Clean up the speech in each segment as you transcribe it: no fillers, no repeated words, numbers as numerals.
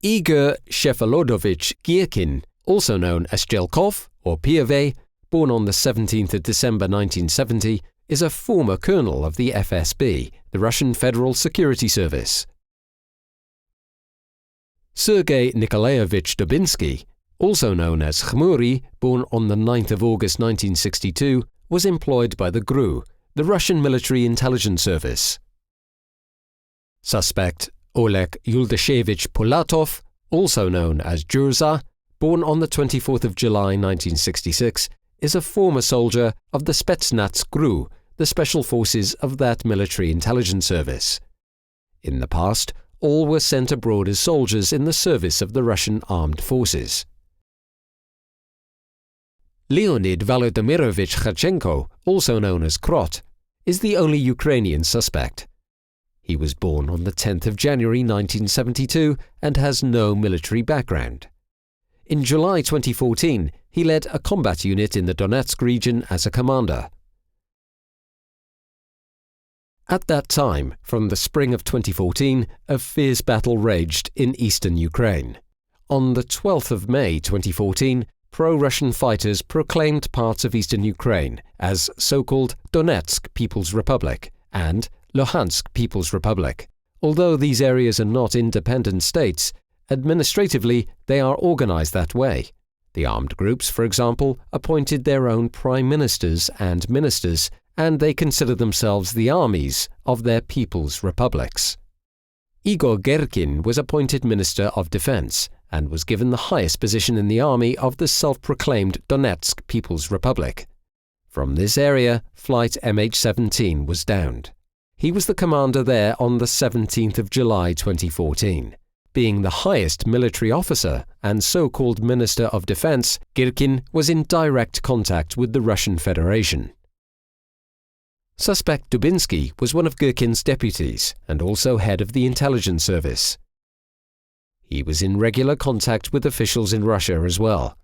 Igor Shefelodovich Girkin, also known as Jelkov or Piave, born on the 17th of December 1970, is a former colonel of the FSB, the Russian Federal Security Service. Sergei Nikolaevich Dubinsky, also known as Khmury, born on the 9th of August 1962, was employed by the GRU, the Russian Military Intelligence Service. Suspect Oleg Yuldashevich Pulatov, also known as Jurza, born on the 24th of July 1966, is a former soldier of the Spetsnaz GRU, the special forces of that military intelligence service. In the past, all were sent abroad as soldiers in the service of the Russian armed forces. Leonid Volodymyrovich Kharchenko, also known as Krot, is the only Ukrainian suspect. He was born on the 10th of January 1972 and has no military background. In July 2014, he led a combat unit in the Donetsk region as a commander. At that time, from the spring of 2014, a fierce battle raged in eastern Ukraine. On the 12th of May 2014, pro-Russian fighters proclaimed parts of eastern Ukraine as so-called Donetsk People's Republic and Luhansk People's Republic. Although these areas are not independent states, administratively they are organized that way. The armed groups, for example, appointed their own prime ministers and ministers, and they consider themselves the armies of their people's republics. Igor Girkin was appointed Minister of Defense and was given the highest position in the army of the self-proclaimed Donetsk People's Republic. From this area, flight MH17 was downed. He was the commander there on the 17th of July 2014. Being the highest military officer and so-called Minister of Defense, Girkin was in direct contact with the Russian Federation. Suspect Dubinsky was one of Girkin's deputies and also head of the intelligence service. He was in regular contact with officials in Russia as well.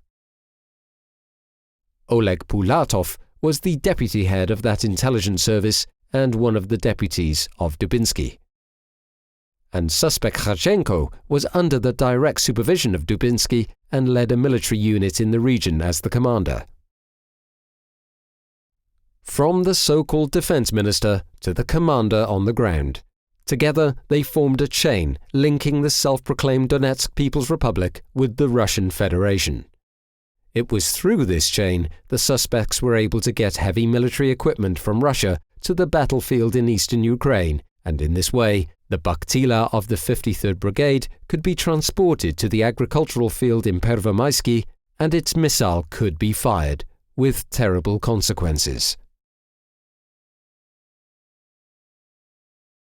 Oleg Pulatov was the deputy head of that intelligence service and one of the deputies of Dubinsky. And suspect Kharchenko was under the direct supervision of Dubinsky and led a military unit in the region as the commander. From the so-called defense minister to the commander on the ground, together they formed a chain linking the self-proclaimed Donetsk People's Republic with the Russian Federation. It was through this chain the suspects were able to get heavy military equipment from Russia to the battlefield in eastern Ukraine, and in this way, the Bakhtila of the 53rd Brigade could be transported to the agricultural field in Pervomaisky, and its missile could be fired, with terrible consequences.